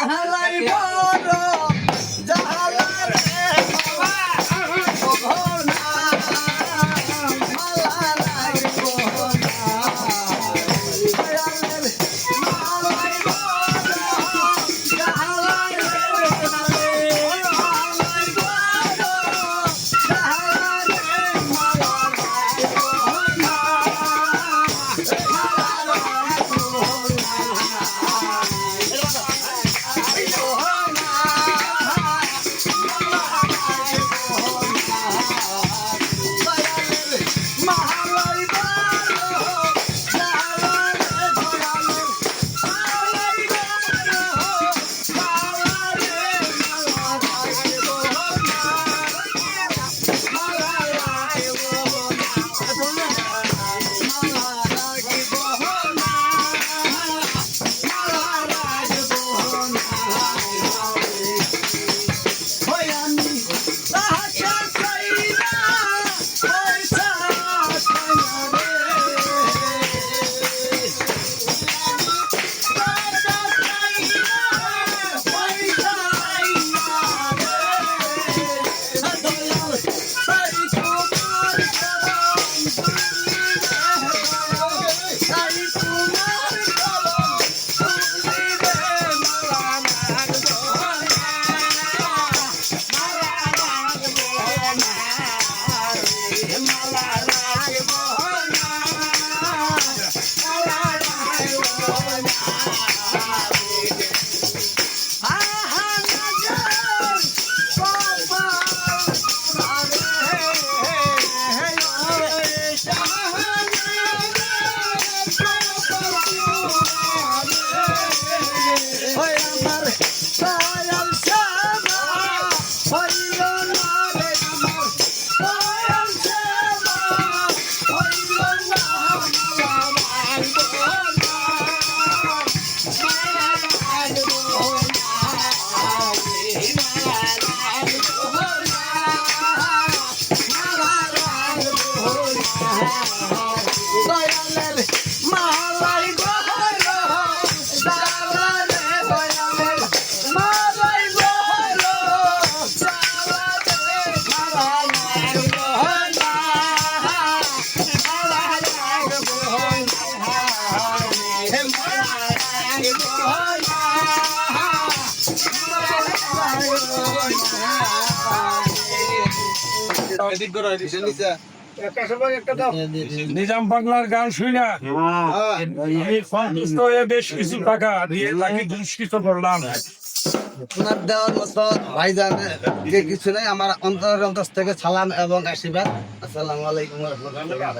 মাহালাই বড় জাহালা রে ভোনা মাহালাই বড় মাহালাই বড় জাহালা রে মাহালাই বড় জাহালা রে মাহালাই বড় নিজাম বাংলার গান শুনা সন্তুষ্ট হয়ে বেশ কিছু টাকা দিয়ে তাকে পুরস্কৃত করলাম। আপনার দেওয়ার মতো ভাইজান যে কিছু নেই, আমার অন্তরের অন্তর থেকে সালাম এবং আশীর্বাদ। আসসালামু আলাইকুম ওয়া রাহমাতুল্লাহ।